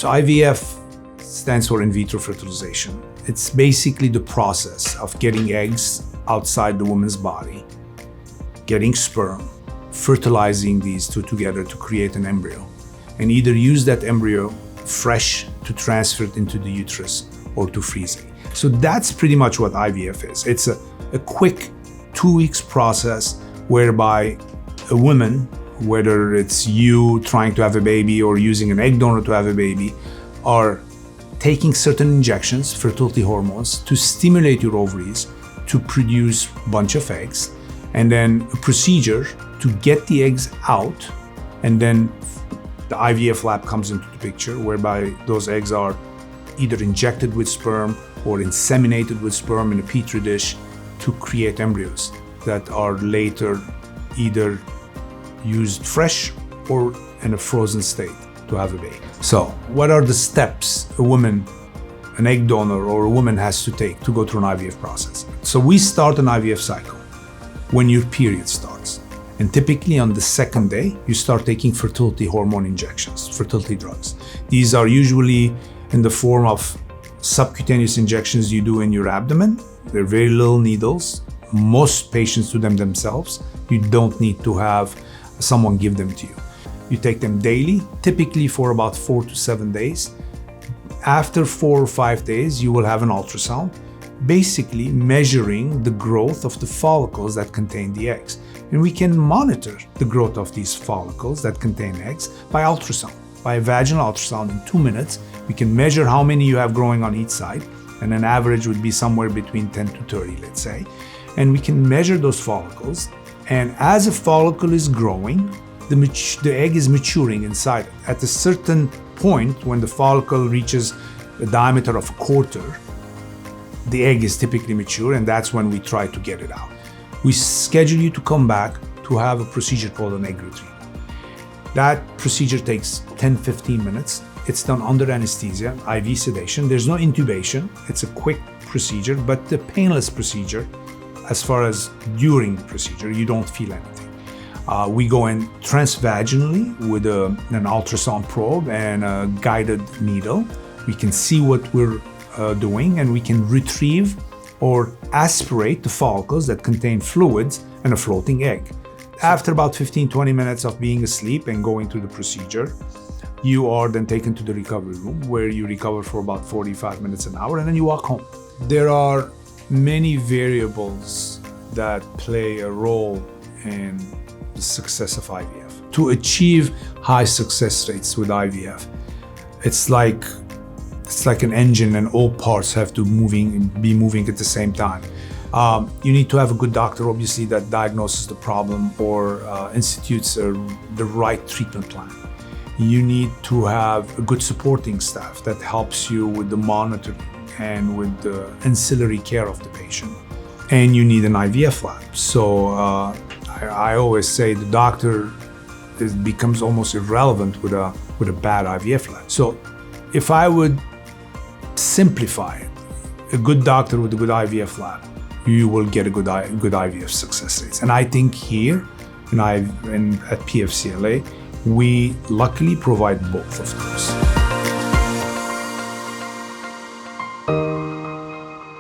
So IVF stands for in vitro fertilization. It's basically the process of getting eggs outside the woman's body, getting sperm, fertilizing these two together to create an embryo, and either use that embryo fresh to transfer it into the uterus or to freeze it. So that's pretty much what IVF is. It's a quick 2 weeks process whereby a woman, whether it's you trying to have a baby or using an egg donor to have a baby, are taking certain injections, fertility hormones, to stimulate your ovaries to produce a bunch of eggs, and then a procedure to get the eggs out, and then the IVF lab comes into the picture, whereby those eggs are either injected with sperm or inseminated with sperm in a Petri dish to create embryos that are later either used fresh or in a frozen state to have a baby. So what are the steps a woman, an egg donor or a woman has to take to go through an IVF process? So we start an IVF cycle when your period starts. And typically on the second day, you start taking fertility hormone injections, fertility drugs. These are usually in the form of subcutaneous injections you do in your abdomen. They're very little needles. Most patients do them themselves. You don't need to have someone give them to you. You take them daily, typically for about 4 to 7 days. After 4 or 5 days, you will have an ultrasound, basically measuring the growth of the follicles that contain the eggs. And we can monitor the growth of these follicles that contain eggs by ultrasound. By a vaginal ultrasound in 2 minutes, we can measure how many you have growing on each side, and an average would be somewhere between 10 to 30, let's say. And we can measure those follicles, and as a follicle is growing, the egg is maturing inside it. At a certain point, when the follicle reaches a diameter of a quarter, the egg is typically mature, and that's when we try to get it out. We schedule you to come back to have a procedure called an egg retrieval. That procedure takes 10-15 minutes. It's done under anesthesia, IV sedation. There's no intubation. It's a quick procedure, but a painless procedure. As far as during the procedure, you don't feel anything. We go in transvaginally with an ultrasound probe and a guided needle. We can see what we're doing, and we can retrieve or aspirate the follicles that contain fluids and a floating egg. After about 15-20 minutes of being asleep and going through the procedure, you are then taken to the recovery room where you recover for about 45 minutes, an hour, and then you walk home. There are many variables that play a role in the success of IVF. To achieve high success rates with IVF, it's like an engine, and all parts have to be moving at the same time. You need to have a good doctor, obviously, that diagnoses the problem or institutes the right treatment plan. You need to have a good supporting staff that helps you with the monitoring and with the ancillary care of the patient. And you need an IVF lab. So I always say the doctor becomes almost irrelevant with a bad IVF lab. So if I would simplify it, a good doctor with a good IVF lab, you will get a good IVF success rates. And I think here at PFCLA, we luckily provide both of those.